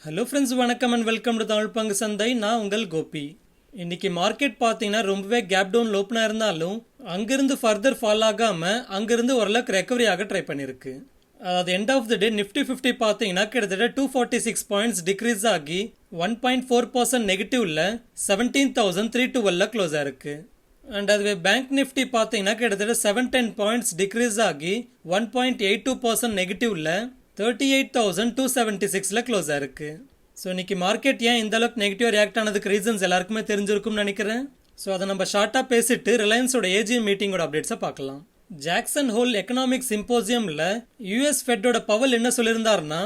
Hello friends, வணக்கம் and welcome to Tamil பங்கு சந்தை. நான் உங்கள் கோபி. இன்னைக்கு மார்க்கெட் பார்த்தீங்கன்னா ரொம்பவே கேப் டவுன் ஓப்பனாக இருந்தாலும் அங்கிருந்து ஃபர்தர் ஃபால் ஆகாமல் அங்கிருந்து ஓரளவுக்கு ரெக்கவரி ஆக ட்ரை பண்ணியிருக்கு. அதாவது end of the day Nifty 50 பார்த்தீங்கன்னா கிட்டத்தட்ட 246 பாயிண்ட்ஸ் டிக்ரீஸ் ஆகி 1.4% நெகட்டிவ்ல 17,312 க்ளோஸ் ஆயிருக்கு. அண்ட் அதுவே பேங்க் நிஃப்டி பார்த்தீங்கன்னா கிட்டத்தட்ட 710 பாயிண்ட்ஸ் டிக்ரீஸ் ஆகி 1.82% நெகட்டிவ்ல 38,276 க்ளோஸ் ஆயிருக்கு. ஸோ இன்னைக்கு மார்க்கெட் ஏன் இந்த அளவுக்கு நெகட்டிவ் ரியாக்ட் ஆனதுக்கு ரீசன்ஸ் எல்லாருக்குமே தெரிஞ்சிருக்கும்னு நினைக்கிறேன். ஸோ அதை நம்ம ஷார்ட்டாக பேசிட்டு ரிலையன்ஸோட ஏஜிஎம் மீட்டிங்கோட அப்டேட்ஸை பார்க்கலாம். ஜாக்சன் ஹோல் எக்கனாமிக் சிம்போசியமில் யூஎஸ் ஃபெட்டோட பவல் என்ன சொல்லியிருந்தாருன்னா,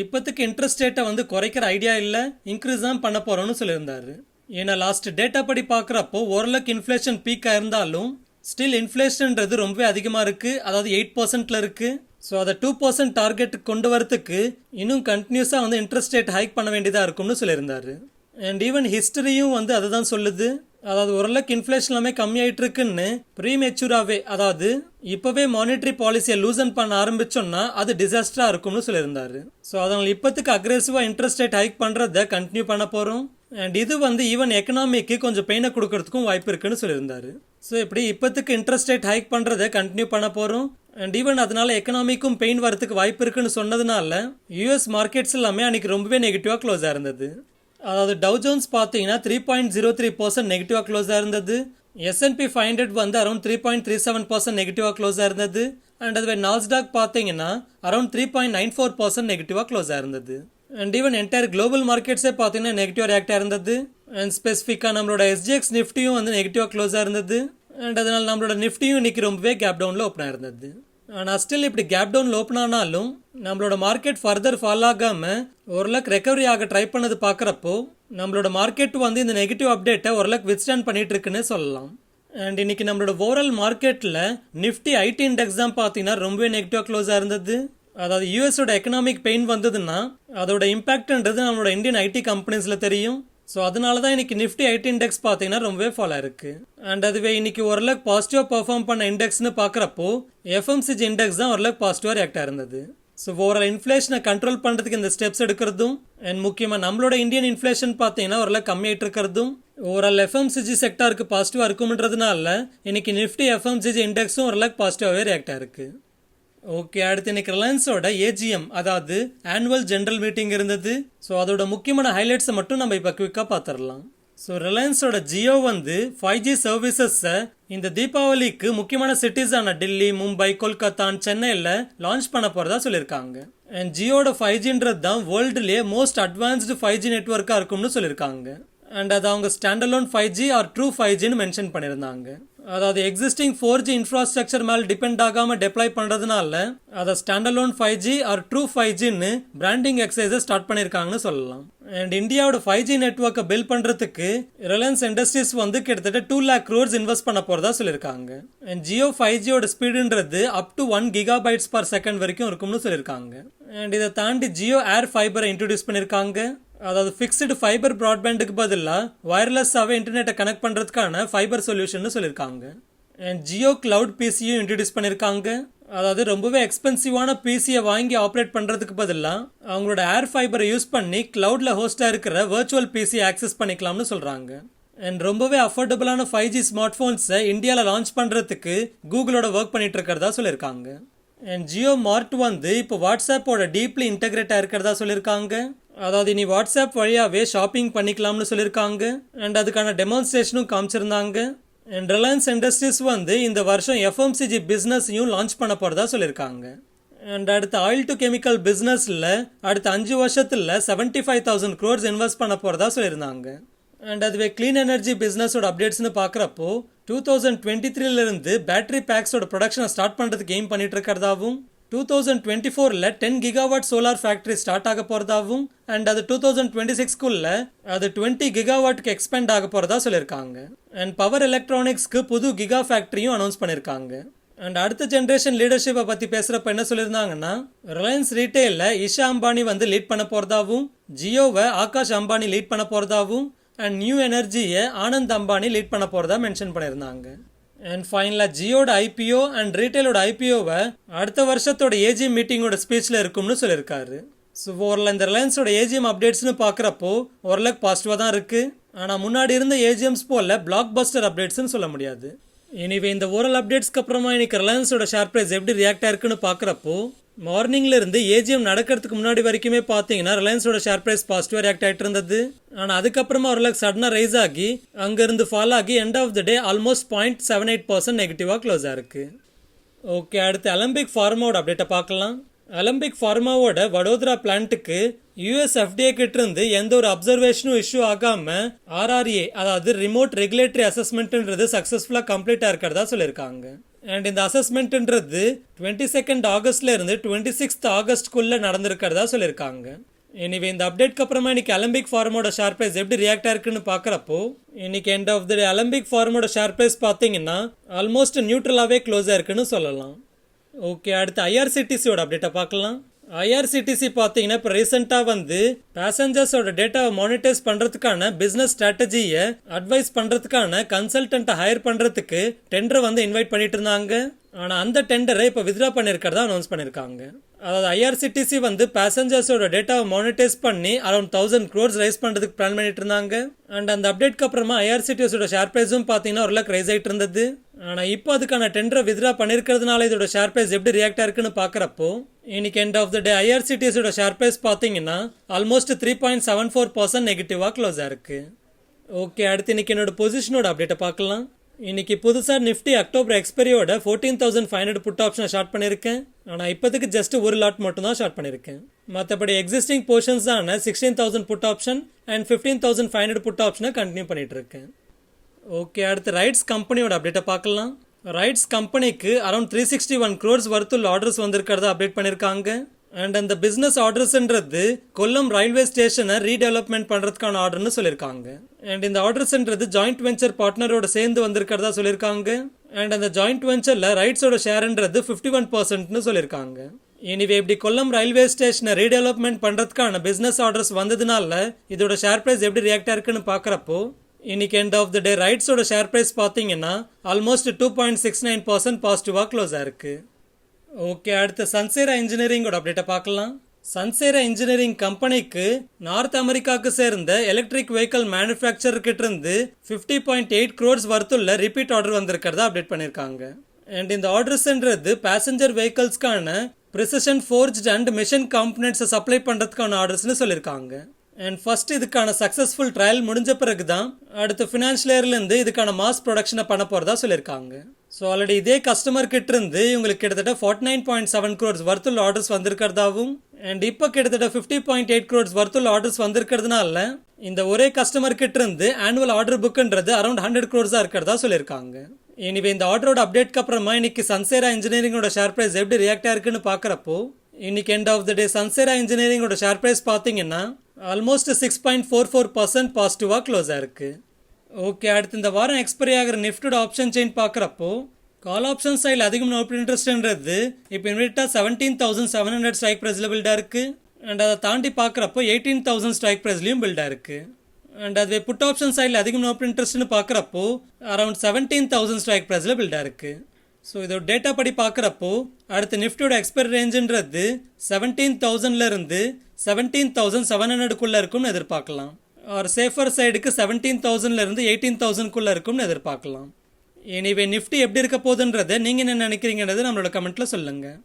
இப்போத்துக்கு இன்ட்ரெஸ்ட் ரேட்டை குறைக்கிற ஐடியா இல்லை, இன்க்ரீஸ் தான் பண்ண போகிறோன்னு சொல்லியிருந்தாரு. ஏன்னா லாஸ்ட் டேட்டா படி பார்க்குறப்போ ஓரளவுக்கு இன்ஃப்ளேஷன் பீக்காக இருந்தாலும் ஸ்டில் இன்ஃப்ளேஷன்ன்றது ரொம்பவே அதிகமாக இருக்குது. அதாவது 8% இருக்குது. ஸோ அதை 2% டார்கெட்டுக்கு கொண்டு வரத்துக்கு இன்னும் கண்டினியூஸாக இன்ட்ரெஸ்ட் ரேட் ஹைக் பண்ண வேண்டியதாக இருக்கும்னு சொல்லியிருந்தாரு. அண்ட் ஈவன் ஹிஸ்டரியும் அதை தான் சொல்லுது. அதாவது ஓரளவுக்கு இன்ஃப்ளேஷன் எல்லாமே கம்மியாயிட்டு இருக்குன்னு ப்ரீமெச்சூராகவே, அதாவது இப்போவே மானிட்டரி பாலிசியை லூசன் பண்ண ஆரம்பிச்சோம்னா அது டிசாஸ்டராக இருக்கும்னு சொல்லியிருந்தாரு. ஸோ அதனால் இப்போத்துக்கு அக்ரெசிவாக இன்ட்ரெஸ்ட் ரேட் ஹைக் பண்ணுறதை கண்டினியூ பண்ண போகிறோம். அண்ட் இது ஈவன் எக்கனாமிக்கு கொஞ்சம் பெயினை கொடுக்கறதுக்கும் வாய்ப்பு இருக்குன்னு சொல்லியிருந்தாரு. ஸோ இப்படி இப்போத்துக்கு இன்ட்ரெஸ்ட் ரேட் ஹைக் பண்ணுறதை கண்டினியூ பண்ண போகிறோம். அண்ட் ஈவன் அதனால எக்கனாமிக்கும் பெயின் வரதுக்கு வாய்ப்பு இருக்குன்னு சொன்னதுனால யூஎஸ் மார்க்கெட்ஸ் எல்லாமே அன்னைக்கு ரொம்பவே நெகட்டிவாக க்ளோஸ் ஆயிருந்தது. அதாவது டவ் ஜோன்ஸ் பார்த்தீங்கன்னா 3.03% நெகட்டிவாக க்ளோஸ் ஆயிருந்தது. S&P 500 அரௌண்ட் 3.37% நெகட்டிவாக க்ளோஸ் ஆயிருந்தது. அண்ட் அதுவே நாஸ்டாக் பார்த்தீங்கன்னா அரௌண்ட் 3.94% நெகட்டிவாக க்ளோஸ் ஆயிருந்தது. அண்ட் ஈவன் என்டையர் குளோபல் மார்க்கெட்ஸே பார்த்தீங்கன்னா நெகட்டிவ் ரியாக்ட் ஆயிருந்தது. அண்ட் ஸ்பெசிஃபிக்காக நம்மளோட SGX நிஃப்டியும் நெகட்டிவாக க்ளோஸ் ஆயிருந்தது. அண்ட் அதனால் நம்மளோட நிஃப்டியும் இன்னைக்கு ரொம்பவே கேப் டவுனில் ஓப்பன் ஆயிருந்தது. ஆனால் ஸ்டில் இப்படி கேப் டவுனில் ஓப்பன் ஆனாலும் நம்மளோட மார்க்கெட் ஃபர்தர் ஃபால் ஆகாமல் ஓரளவுக்கு ரெக்கவரி ஆக ட்ரை பண்ணது பார்க்குறப்போ நம்மளோட மார்க்கெட் இந்த நெகட்டிவ் அப்டேட்டை ஓரளவுக்கு வித்ஸ்டாண்ட் பண்ணிட்டு இருக்குன்னு சொல்லலாம். அண்ட் இன்னைக்கு நம்மளோட ஓவரால் மார்க்கெட்டில் நிஃப்டி ஐடி இண்டெக்ஸ் தான் பார்த்தீங்கன்னா ரொம்பவே நெகட்டிவாக க்ளோஸ் ஆயிருந்தது. அதாவது யூஎஸோட எக்கனாமிக் பெயின் வந்ததுன்னா அதோட இம்பாக்ட்ன்றது நம்மளோட இந்தியன் ஐடி கம்பெனிஸில் தெரியும். ஸோ அதனால தான் இன்னைக்கு நிஃப்டி ஐடி இண்டெக்ஸ் பார்த்தீங்கன்னா ரொம்பவே ஃபால் ஆயிருக்கு. அண்ட் அதுவே இன்னைக்கு ஓரளவுக்கு பாசிட்டிவாக பர்ஃபார்ம் பண்ண இண்டெக்ஸ்னு பார்க்குறப்போ எஃப்எம்சிஜி இண்டெக்ஸ் தான் ஓரளவுக்கு பாசிட்டிவாக ரியாக்ட் ஆயிருந்தது. ஸோ ஓவரால் இன்ஃப்ளேஷனை கண்ட்ரோல் பண்ணுறதுக்கு இந்த ஸ்டெப்ஸ் எடுக்கிறதும் அண்ட் முக்கியமாக நம்மளோட இந்தியன் இன்ஃப்ளேஷன் பார்த்தீங்கன்னா ஓரளவுக்கு கம்மியாயிட்டு இருக்கிறதும் ஓவரால் எஃப்எம்சிஜி செக்டாருக்கு பாசிட்டிவாக இருக்கும்ன்றதுனால இன்னைக்கு நிஃப்டி எஃப்எம்சிஜி இண்டெக்ஸும் ஓரளவுக்கு பாசிட்டிவாகவே ரியாக்ட் ஆயிருக்கு. ஓகே, அடுத்து இன்னைக்கு ரிலையன்ஸோட ஏஜிஎம், அதாவது ஆனுவல் ஜெனரல் மீட்டிங் இருந்தது. ஸோ அதோட முக்கியமான ஹைலைட்ஸை மட்டும் நம்ம இப்போ குவிக்காக பார்த்துடலாம். ஸோ ரிலையன்ஸோட ஜியோ 5G சர்வீசஸை இந்த தீபாவளிக்கு முக்கியமான சிட்டிஸான டெல்லி, மும்பை, கொல்கத்தா, சென்னையில் லான்ச் பண்ண போகிறதா சொல்லியிருக்காங்க. அண்ட் ஜியோட 5Gன்றது தான் வேர்ல்டுலேயே மோஸ்ட் அட்வான்ஸ்டு 5G நெட்ஒர்க்காக இருக்கும்னு சொல்லியிருக்காங்க. அண்ட் அது அவங்க ஸ்டாண்டலோன் 5G ஆர் ட்ரூ 5Gன்னு மென்ஷன் பண்ணியிருந்தாங்க. அதாவது எக்ஸிஸ்டிங் 4G இன்ஃப்ராஸ்ட்ரக்சர் மேலே டிபெண்ட் ஆகாமல் டெப்ளாய் பண்ணுறதுனால அதை ஸ்டாண்டலோன் 5G ஆர் ட்ரூ 5Gன்னு பிராண்டிங் எக்ஸசைஸை ஸ்டார்ட் பண்ணியிருக்காங்கன்னு சொல்லலாம். அண்ட் இந்தியாவோட 5G நெட்ஒர்க்கை பில்ட் பண்ணுறதுக்கு ரிலையன்ஸ் இண்டஸ்ட்ரீஸ் கிட்டத்தட்ட 2 lakh crores இன்வெஸ்ட் பண்ண போகிறதா சொல்லியிருக்காங்க. அண்ட் ஜியோ 5Gயோட ஸ்பீடுன்றது அப் டு 1 GB/s வரைக்கும் இருக்கும்னு சொல்லியிருக்காங்க. அண்ட் இதை தாண்டி ஜியோ ஏர் ஃபைபரை இன்ட்ரடியூஸ் பண்ணியிருக்காங்க. அதாவது ஃபிக்ஸ்டு ஃபைபர் ப்ராட்பேண்டுக்கு பதிலாக வயர்லெஸ்ஸாகவே இன்டர்நெட்டை கனெக்ட் பண்ணுறதுக்கான ஃபைபர் சொல்யூஷன் சொல்லியிருக்காங்க. அண்ட் ஜியோ கிளவுட் பிசியும் இன்ட்ரடியூஸ் பண்ணியிருக்காங்க. அதாவது ரொம்பவே எக்ஸ்பென்சிவான பிசியை வாங்கி ஆப்ரேட் பண்ணுறதுக்கு பதிலாக அவங்களோட ஏர் ஃபைபரை யூஸ் பண்ணி கிளவுடில் ஹோஸ்டாக இருக்கிற வர்ச்சுவல் பிசியை ஆக்சஸ் பண்ணிக்கலாம்னு சொல்கிறாங்க. அண்ட் ரொம்பவே அஃபோர்டபுளான 5G ஸ்மார்ட் ஃபோன்ஸை இந்தியாவில் லான்ச் பண்ணுறதுக்கு கூகுளோட ஒர்க் பண்ணிட்டு இருக்கிறதா சொல்லியிருக்காங்க. அண்ட் ஜியோ மார்ட் இப்போ வாட்ஸ்அப்போட டீப்லி இன்டெகிரேட் ஆயிருக்கிறதா சொல்லியிருக்காங்க. அதாவது இனி வாட்ஸ்அப் வழியாகவே ஷாப்பிங் பண்ணிக்கலாம்னு சொல்லியிருக்காங்க. அண்ட் அதுக்கான டெமான்ஸ்ட்ரேஷனும் காமிச்சிருந்தாங்க. அண்ட் ரிலையன்ஸ் இண்டஸ்ட்ரீஸ் இந்த வருஷம் எஃப்எம்சிஜி பிஸ்னஸையும் லான்ச் பண்ண போகிறதா சொல்லியிருக்காங்க. அண்ட் அடுத்த ஆயில் டு கெமிக்கல் பிஸ்னஸில் அடுத்த 5 வருஷத்தில் 75,000 crores இன்வெஸ்ட் பண்ண போகிறதா சொல்லியிருந்தாங்க. அண்ட் அதுவே கிளீன் எனர்ஜி பிஸ்னஸோட அப்டேட்ஸ்னு பார்க்குறப்போ 2023 பேட்டரி பேக்ஸோட ப்ரொடக்ஷனை ஸ்டார்ட் பண்ணுறதுக்கு எய்ம் பண்ணிட்டு இருக்கிறதாவும் 2024 10 gigawatt சோலார் ஃபேக்டரி ஸ்டார்ட் ஆக போகிறதாவும் அண்ட் அது 2026 அது 20 gigawattக்கு எக்ஸ்பெண்ட் ஆக போகிறதா சொல்லியிருக்காங்க. அண்ட் பவர் எலக்ட்ரானிக்ஸ்க்கு புது கிகா ஃபேக்டரியும் அனௌன்ஸ் பண்ணியிருக்காங்க. அண்ட் அடுத்த ஜென்ரேஷன் லீடர்ஷிப்பை பற்றி பேசுகிறப்ப என்ன சொல்லியிருந்தாங்கன்னா, ரிலையன்ஸ் ரீட்டெயிலில் இஷா அம்பானி லீட் பண்ண போகிறதாவும், ஜியோவை ஆகாஷ் அம்பானி லீட் பண்ண போகிறதாவும் அண்ட் நியூ எனர்ஜியை ஆனந்த் அம்பானி லீட் பண்ண போகிறதா மென்ஷன் பண்ணியிருந்தாங்க. அண்ட் ஃபைனலாக ஜியோட ஐபிஓ அண்ட் ரீட்டைலோட ஐபிஓவை அடுத்த வருஷத்தோட ஏஜி மீட்டிங்கோட ஸ்பீச்சில் இருக்கும்னு சொல்லியிருக்காரு. ஸோ ஓரளவு இந்த ரிலையன்ஸோட ஏஜிஎம் அப்டேட்ஸ்னு பார்க்குறப்போ ஓரளவுக்கு பாசிட்டிவாக தான் இருக்குது. ஆனால் முன்னாடி இருந்த ஏஜிஎம்ஸ் போல பிளாக் பஸ்டர் அப்டேட்ஸ்னு சொல்ல முடியாது. எனிவே இந்த ஓரல் அப்டேட்ஸ்க்கு அப்புறமா இன்னைக்கு ரிலையன்ஸோட ஷேர் ப்ரைஸ் எப்படி ரியாக்ட் ஆயிருக்குன்னு பார்க்குறப்போ மார்னிங்ல இருந்து ஏஜிஎம் நடக்கிறதுக்கு முன்னாடி வரைக்குமே பார்த்தீங்கன்னா ரிலையன்ஸோட ஷேர் ப்ரைஸ் பாசிட்டிவாக ரியாக்ட் ஆகிட்டு இருந்தது. ஆனால் அதுக்கப்புறமா ஓரளவுக்கு சடனாக ரைஸ் ஆகி அங்கேருந்து ஃபால் ஆகி end of the day almost 0.78% நெகட்டிவாக க்ளோஸ் ஆயிருக்கு. ஓகே, அடுத்து அலம்பிக் ஃபார்மாவோட அப்டேட்டை பார்க்கலாம். அலம்பிக் ஃபார்மாவோட வடோதரா பிளான்ட்டுக்கு யூஎஸ் எஃப்டிஏ கிட்ட இருந்து எந்த ஒரு அப்சர்வேஷனும் இஷ்யூ ஆகாம ஆர்ஆர்ஏ அதாவது ரிமோட் ரெகுலேட்டரி அசஸ்மெண்ட்ன்றது சக்சஸ்ஃபுல்லாக கம்ப்ளீட் ஆயிருக்கிறதா சொல்லியிருக்காங்க. அண்ட் இந்த அசஸ்மெண்ட்ன்றது 22 ஆகஸ்ட்ல இருந்து 26 ஆகஸ்ட்குள்ள நடந்திருக்கிறதா சொல்லியிருக்காங்க. எனிவே இந்த அப்டேட்க்கு அப்புறமா இன்னைக்கு அலம்பிக் ஃபார்மோட ஷேர் பிரைஸ் எப்படி ரியாக்ட் ஆயிருக்குன்னு பார்க்குறப்போ இன்னைக்கு end of the day Alembic ஃபார்மோட ஷேர் பிரைஸ் பார்த்தீங்கன்னா ஆல்மோஸ்ட் நியூட்ரலாகவே க்ளோஸ் ஆயிருக்குன்னு சொல்லலாம். ஓகே, அடுத்து ஐஆர்சிடிசியோட அப்டேட்டை பார்க்கலாம். ஐஆர்சிடிசி பார்த்தீங்கன்னா இப்போ ரீசெண்டாக வந்து பேசஞ்சர்ஸோட டேட்டாவை மானிட்டைஸ் பண்ணுறதுக்கான பிஸ்னஸ் ஸ்ட்ராட்டஜியை அட்வைஸ் பண்ணுறதுக்கான கன்சல்டண்ட்டை ஹையர் பண்ணுறதுக்கு டெண்டரை வந்து இன்வைட் பண்ணிட்டு இருந்தாங்க. ஆனால் அந்த டெண்டரை இப்போ வித்ரா பண்ணியிருக்கிறதா அனௌன்ஸ் பண்ணியிருக்காங்க. அதாவது ஐஆர்சிடிசி வந்து பேசஞ்சர்ஸோட டேட்டாவை மானிட்டைஸ் பண்ணி அரௌண்ட் 1000 crores ரைஸ் பண்ணுறதுக்கு பிளான் பண்ணிட்டு இருந்தாங்க. அண்ட் அந்த அப்டேட்க்கு அப்புறமா ஐஆர்சிடிஎஸோட ஷேர் ப்ரைஸும் பார்த்தீங்கன்னா ஓரளவுக்கு ரைஸ் ஆகிட்டு இருந்தது. ஆனால் இப்போ அதுக்கான டெண்டரை வித்ரா பண்ணியிருக்கிறதுனால இதோட ஷேர் ப்ரைஸ் எப்படி ரியாக்ட் ஆயிருக்குன்னு பார்க்குறப்போ இன்னைக்கு எண்ட் ஆஃப் த டே ஐஆர்சிடிஎஸோட ஷேர் ப்ரைஸ் பார்த்தீங்கன்னா ஆல்மோஸ்ட் 3.74% நெகட்டிவாக க்ளோஸ் ஆயிருக்கு. ஓகே, அடுத்து இன்னைக்கு என்னோட பொசிஷனோட அப்டேட்டை பார்க்கலாம். இன்னைக்கு புதுசாக நிஃப்டி அக்டோபர் எக்ஸ்பெரியோட 14,500 புட் ஆப்ஷனை ஷார்ட் பண்ணியிருக்கேன். ஆனால் இப்போதைக்கு ஜஸ்ட் ஒரு லாட் மட்டும் தான் ஷார்ட் பண்ணியிருக்கேன். மற்றபடி எக்ஸிஸ்டிங் போர்ஷன்ஸ் தான 16,000 புட் ஆப்ஷன் அண்ட் 15,500 புட் ஆப்ஷனை கண்டினியூ பண்ணிட்டு இருக்கேன். ஓகே, அடுத்து ரைட்ஸ் கம்பெனியோட அப்டேட்டை பார்க்கலாம். ரைட்ஸ் கம்பெனிக்கு அரௌண்ட் 361 crores வர்த்துள்ள ஆர்டர்ஸ் வந்திருக்கிறதா அப்டேட் பண்ணியிருக்காங்க. அண்ட் அந்த பிஸ்னஸ் ஆர்டர்ஸ்ன்றது கொல்லம் ரயில்வே ஸ்டேஷனை ரீடெவலப்மெண்ட் பண்ணுறதுக்கான ஆர்டர்னு சொல்லியிருக்காங்க. அண்ட் இந்த ஆர்டர்ஸ்ன்றது ஜாயிண்ட் வெஞ்சர் பார்ட்னரோட சேர்ந்து வந்திருக்கிறதா சொல்லியிருக்காங்க. அண்ட் அந்த ஜாயிண்ட் வெஞ்சரில் ரைட்ஸோட ஷேர்ன்றது 51%னு சொல்லியிருக்காங்க. எனிவே இப்படி கொல்லம் ரயில்வே ஸ்டேஷனை ரீடெவலப்மெண்ட் பண்ணுறதுக்கான பிஸ்னஸ் ஆர்டர்ஸ் வந்ததுனால இதோட ஷேர் ப்ரைஸ் எப்படி ரியாக்ட் ஆயிருக்குன்னு பார்க்குறப்போ இன்னைக்கு எண்ட் ஆஃப் த டே ரைட்ஸோட ஷேர் ப்ரைஸ் பார்த்தீங்கன்னா ஆல்மோஸ்ட் 2.69% பாசிட்டிவாக க்ளோஸ் ஆயிருக்கு. ஓகே, அடுத்து சன்சேரா இன்ஜினியரிங்கோட அப்டேட்டை பார்க்கலாம். சன்சேரா இன்ஜினியரிங் கம்பெனிக்கு நார்த் அமெரிக்காவுக்கு சேர்ந்த எலக்ட்ரிக் வெஹிக்கல் மேனுஃபேக்சர் கிட்ட இருந்து 50.8 crores வர்த்துள்ள ரிப்பீட் ஆர்டர் வந்திருக்கிறதா அப்டேட் பண்ணியிருக்காங்க. அண்ட் இந்த ஆர்டர்ஸ்ன்றது பேசஞ்சர் வெஹிக்கல்ஸ்க்கான ப்ரிசிஷன் ஃபோர்ஜ்ட் அண்ட் மிஷின் காம்பனன்ட்ஸை சப்ளை பண்ணுறதுக்கான ஆர்டர்ஸ்னு சொல்லியிருக்காங்க. அண்ட் ஃபர்ஸ்ட் இதுக்கான சக்ஸஸ்ஃபுல் ட்ரையல் முடிஞ்ச பிறகு தான் அடுத்த ஃபினான்ஷியல் இயர்லேருந்து இதுக்கான மாஸ் ப்ரொடக்ஷனை பண்ண போகிறதா சொல்லியிருக்காங்க. ஸோ ஆல்ரெடி இதே கஸ்டமர் கிட்ட இருந்து இவங்களுக்கு கிட்டத்தட்ட 49.7 crores வர்த்துள்ள ஆர்டர்ஸ் வந்திருக்கிறதாவும் அண்ட் இப்போ கிட்டத்தட்ட 50.8 crores வர்த்துள்ள ஆர்டர்ஸ் வந்திருக்கிறதுனால இந்த ஒரே கஸ்டமர் கிட்ட இருந்து ஆனுவல் ஆர்டர் புக்குன்றது அரௌண்ட் 100 crores இருக்கிறதா சொல்லியிருக்காங்க. எனிவே இந்த ஆர்டரோட அப்டேட்க்கு அப்புறமா இன்னைக்கு சன்சேரா இன்ஜினியரிங்கோட ஷேர் ப்ரைஸ் எப்படி ரியாக்ட் ஆயிருக்குன்னு பார்க்குறப்போ இன்னைக்கு end of the day Sansera இன்ஜினியரிங்கோட ஷேர் ப்ரைஸ் பார்த்தீங்கன்னா ஆல்மோஸ்ட் 6.44% பாசிட்டிவாக க்ளோஸ் ஆயிருக்கு. ஓகே, அடுத்து இந்த வாரம் எக்ஸ்பைரி ஆகிற நிஃப்டியோட ஆப்ஷன் செயின் பார்க்குறப்போ கால் ஆப்ஷன் சைடில் அதிகம் ஓப்பன் இன்ட்ரெஸ்ட்ன்றது இப்போ இமீடியட்டாக 17,700 ஸ்ட்ரைக் ப்ரைஸில் பில்டாக இருக்குது. அண்ட் அதை தாண்டி பார்க்குறப்போ 18,000 ஸ்ட்ரைக் ப்ரைஸ்லையும் பில்டாக இருக்குது. அண்ட் அதுவே புட் ஆப்ஷன் சைடில் அதிகம் ஓப்பன் இன்ட்ரெஸ்ட்னு பார்க்குறப்போ அரௌண்ட் 17,000 ஸ்ட்ரைக் ப்ரைஸில் பில்டாக இருக்குது. ஸோ இதோட டேட்டா படி பார்க்குறப்போ அடுத்து நிஃப்டியோட எக்ஸ்பைரி ரேஞ்சுன்றது 17,000ல இருந்து 17,700க்குள்ளே இருக்கும்னு எதிர்பார்க்கலாம். ஒரு சேஃபர் சைடுக்கு 17,000ல இருந்து 18,000க்குள்ளே இருக்கும்னு எதிர்பார்க்கலாம். எனிவே நிஃப்டி எப்படி இருக்க போகுதுன்றதை நீங்கள் என்ன நினைக்கிறீங்கன்றது நம்மளோட கமெண்ட்டில் சொல்லுங்கள்.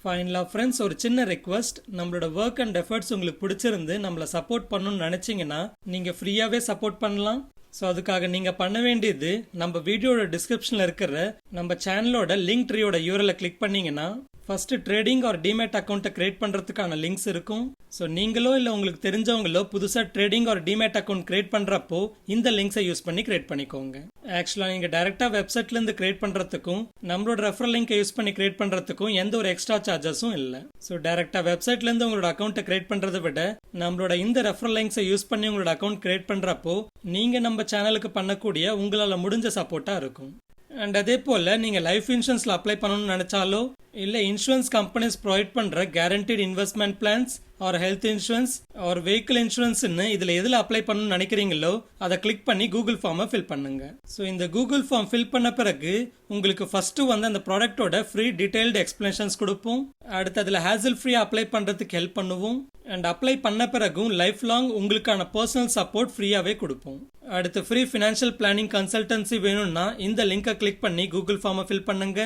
ஃபைனலாக ஃப்ரெண்ட்ஸ், ஒரு சின்ன ரெக்வஸ்ட், நம்மளோட ஒர்க் அண்ட் எஃபர்ட்ஸ் உங்களுக்கு பிடிச்சிருந்து நம்மளை சப்போர்ட் பண்ணணும்னு நினச்சிங்கன்னா நீங்கள் ஃப்ரீயாகவே சப்போர்ட் பண்ணலாம். ஸோ அதுக்காக நீங்கள் பண்ண வேண்டியது நம்ம வீடியோட டிஸ்கிரிப்ஷனில் இருக்கிற நம்ம சேனலோட லிங்க் ட்ரீயோட யூஆர்எல்லை கிளிக் பண்ணிங்கன்னா ஃபர்ஸ்ட் ட்ரேடிங் ஆர் டிமேட் அக்கௌண்ட்டை கிரியேட் பண்ணுறதுக்கான லிங்க்ஸ் இருக்கும். ஸோ நீங்களோ இல்லை உங்களுக்கு தெரிஞ்சவங்களோ புதுசாக trading R demat account create பண்ணுறப்போ இந்த லிங்க்ஸை யூஸ் பண்ணி கிரியேட் பண்ணிக்கோங்க. ஆக்சுவலாக நீங்கள் டேரெக்டாக வெப்சைட்லேருந்து கிரியேட் பண்ணுறதுக்கும் நம்மளோட ரெஃபரல் லிங்கை யூஸ் பண்ணி கிரியேட் பண்ணுறதுக்கும் எந்த ஒரு எக்ஸ்ட்ரா சார்ஜஸும் இல்லை. ஸோ டேரெக்டாக வெப்சைட்லேருந்து உங்களோட அக்கௌண்ட்டை கிரியேட் பண்ணுறதை விட நம்மளோட இந்த ரெஃபரல் லிங்க்ஸை யூஸ் பண்ணி உங்களோட அக்கௌண்ட் கிரியேட் பண்ணுறப்போ நீங்கள் நம்ம சேனலுக்கு பண்ணக்கூடிய உங்களால் முடிஞ்ச சப்போர்ட்டாக இருக்கும். அண்ட் அதே போல் நீங்கள் லைஃப் இன்சூரன்ஸில் அப்ளை பண்ணணும்னு நினச்சாலோ இல்லை இன்சூரன்ஸ் கம்பெனிஸ் ப்ரொவைட் பண்ணுற guaranteed investment plans or health insurance or vehicle இன்சூரன்ஸ்னு இதில் எதில் அப்ளை பண்ணணும்னு நினைக்கிறீங்களோ அதை கிளிக் பண்ணி கூகுள் ஃபார்மை ஃபில் பண்ணுங்க. ஸோ இந்த கூகுள் ஃபார்ம் ஃபில் பண்ண பிறகு உங்களுக்கு ஃபர்ஸ்ட் வந்து அந்த ப்ராடக்டோட ஃப்ரீ டீடைல்டு எக்ஸ்பிளனேஷன்ஸ் கொடுப்போம். அடுத்து அதில் ஹேசல் ஃப்ரீ அப்ளை பண்ணுறதுக்கு ஹெல்ப் பண்ணுவோம். அண்ட் அப்ளை பண்ண பிறகும் லைஃப் லாங் உங்களுக்கான பர்சனல் சப்போர்ட் ஃப்ரீயாகவே கொடுப்போம். அடுத்து ஃப்ரீ ஃபினான்ஷியல் பிளானிங் கன்சல்டன்சி வேணும்னா இந்த லிங்கை கிளிக் பண்ணி கூகுள் ஃபார்மை ஃபில் பண்ணுங்க.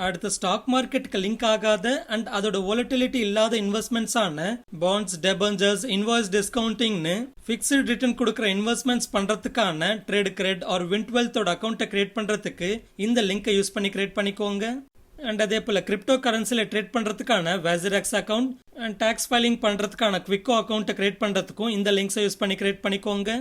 அடுத்து ஸ்டாக் மார்க்கெட்டுக்கு லிங்க் ஆகாத அண்ட் அதோட வாலட்டிலிட்டி இல்லாத இன்வெஸ்ட்மெண்ட்ஸ் ஆன பாண்ட்ஸ், டெபஞ்சர்ஸ், இன்வாய்ஸ் டிஸ்கவுண்டிங்னு ஃபிக்ஸ்டு ரிட்டர்ன் கொடுக்குற இன்வெஸ்ட்மெண்ட்ஸ் பண்றதுக்கான ட்ரேட் கிரெட் ஆர் வின்ட்வெல்த்தோட அக்கௌண்ட்டை கிரியேட் பண்றதுக்கு இந்த லிங்கை யூஸ் பண்ணி கிரியேட் பண்ணிக்கோங்க. அண்ட் அதே போல கிரிப்டோ கரன்சில ட்ரேட் பண்றதுக்கான வேசிரெக்ஸ் அக்கௌண்ட் அண்ட் டாக்ஸ் ஃபைலிங் பண்றதுக்கான குவிக்கோ அக்கௌண்ட்டை கிரியேட் பண்றதுக்கும் இந்த லிங்க்ஸை யூஸ் பண்ணி கிரியேட் பண்ணிக்கோங்க.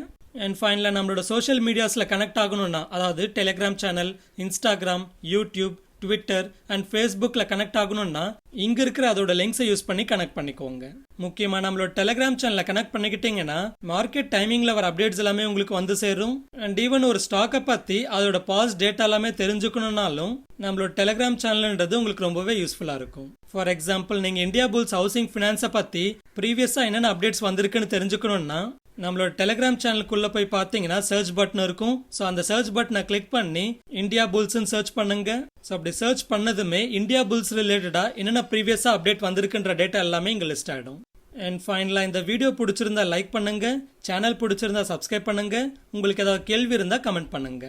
அண்ட் ஃபைனலாக நம்மளோட சோஷியல் மீடியாஸில் கனெக்ட் ஆகணும்னா, அதாவது Telegram channel, Instagram, YouTube, Twitter and ஃபேஸ்புக்கில் கனெக்ட் ஆகணும்னா இங்க இருக்கிற அதோட லிங்க்ஸை யூஸ் பண்ணி கனெக்ட் பண்ணிக்கோங்க. முக்கியமா நம்மளோட டெலிகிராம் சேனலை கனெக்ட் பண்ணிக்கிட்டீங்கன்னா மார்க்கெட் டைமிங்ல வர அப்டேட்ஸ் எல்லாமே உங்களுக்கு வந்து சேரும். அண்ட் ஈவன் ஒரு ஸ்டாக்கை பத்தி அதோட பாஸ் டேட்டா எல்லாமே தெரிஞ்சுக்கணும்னாலும் நம்மளோட டெலிகிராம் சேனல்ன்றது உங்களுக்கு ரொம்பவே யூஸ்ஃபுல்லா இருக்கும். ஃபார் எக்ஸாம்பிள், நீங்க இந்தியா புல்ஸ் ஹவுசிங் ஃபினான்ஸை பத்தி ப்ரீவியஸா என்னென்ன அப்டேட்ஸ் வந்திருக்குன்னு தெரிஞ்சுக்கணும்னா நம்மளோட டெலிகிராம் சேனலுக்குள்ள போய் பார்த்தீங்கன்னா சர்ச் பட்டன் இருக்கும். ஸோ அந்த சர்ச் பட்டனை கிளிக் பண்ணி இந்தியா புல்ஸ்ன்னு சர்ச் பண்ணுங்க. ஸோ அப்படி சர்ச் பண்ணதுமே இந்தியா புல்ஸ் ரிலேட்டடா என்னென்ன ப்ரீவியஸா அப்டேட் வந்திருக்குன்ற டேட்டா எல்லாமே இங்க லிஸ்ட் ஆயிடும். அண்ட் ஃபைனலா இந்த வீடியோ பிடிச்சிருந்தா லைக் பண்ணுங்க, சேனல் பிடிச்சிருந்தா சப்ஸ்கிரைப் பண்ணுங்க, உங்களுக்கு ஏதாவது கேள்வி இருந்தா கமெண்ட் பண்ணுங்க.